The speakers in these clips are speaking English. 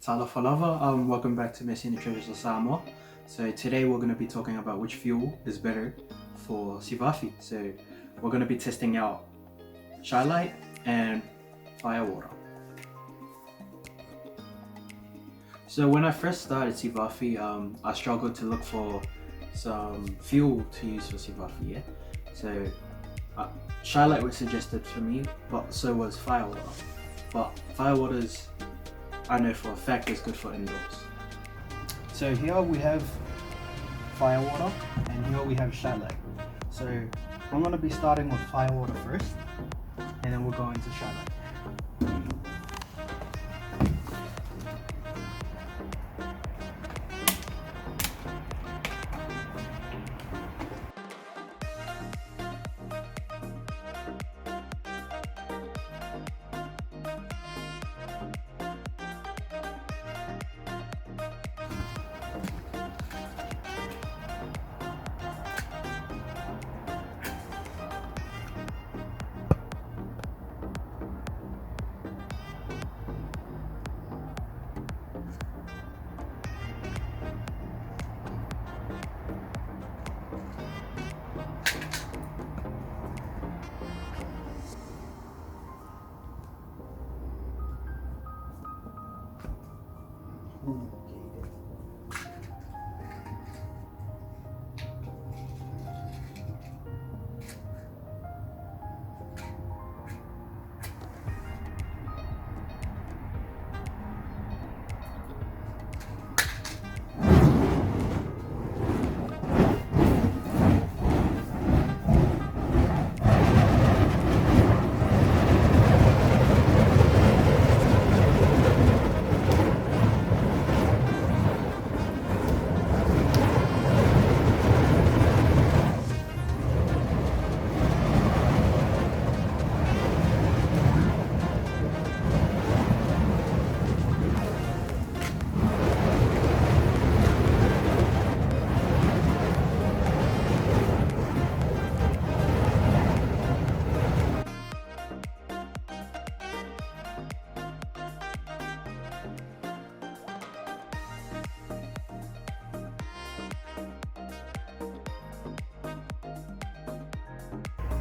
Talofa lava. Welcome back to Measina Treasures of Samoa. So today we're going to be talking about which fuel is better for Siva Afi. So we're going to be testing out Shellite and fire water. So when I first started Siva Afi, I struggled to look for some fuel to use for Siva Afi. Yeah? So Shellite was suggested for me, but so was fire water. But fire water's, I know for a fact, is good for indoors. So here we have fire water and here we have Shellite. So I'm going to be starting with fire water first and then we'll go into Shellite.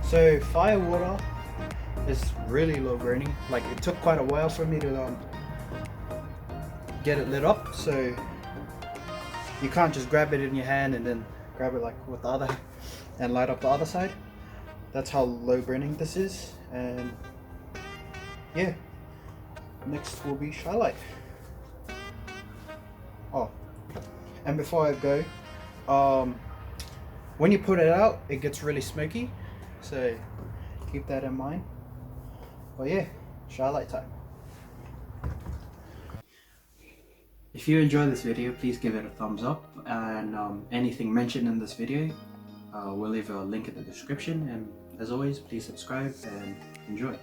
So fire water is really low burning. Like it took quite a while for me to get it lit up. So you can't just grab it in your hand and then grab it like with the other and light up the other side. That's how low burning this is. And yeah, next will be Shellite. Oh, and before I go, when you put it out, it gets really smoky. So keep that in mind. But yeah, Shellite time. If you enjoyed this video, please give it a thumbs up, and anything mentioned in this video, we'll leave a link in the description, and as always, please subscribe and enjoy.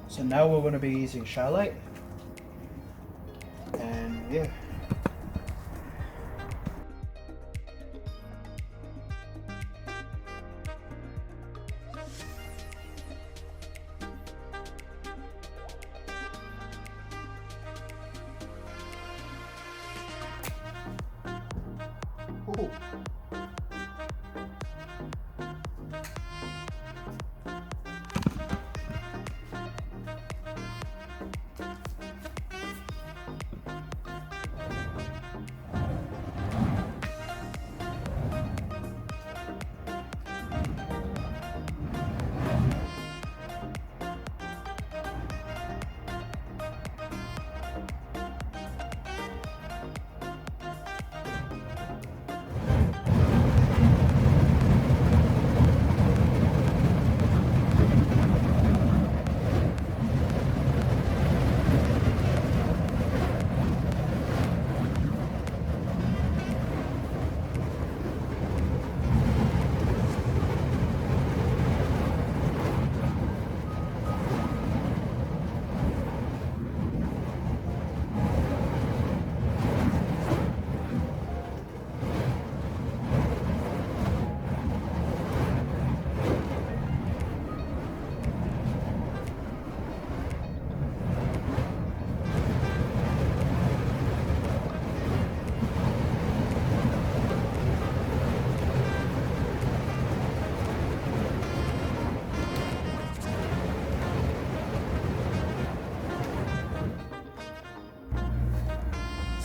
So now we're going to be using Shellite, and yeah. Ooh.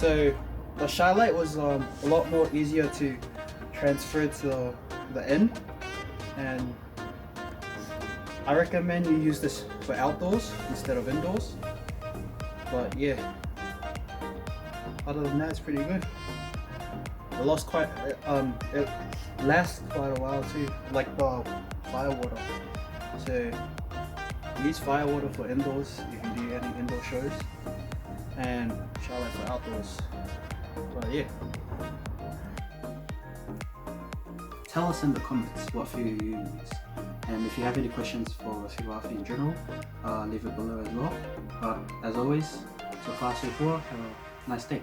So the Shellite was a lot more easier to transfer to the end, and I recommend you use this for outdoors instead of indoors. But yeah, other than that, it's pretty good. It lasts quite it lasts quite a while too, like the firewater. So use firewater for indoors if you do any indoor shows, and Shellite for outdoors. But yeah. Tell us in the comments what fuel you use, and if you have any questions for Siva Afi in general, leave it below as well. But as always, so far so forth, have a nice day.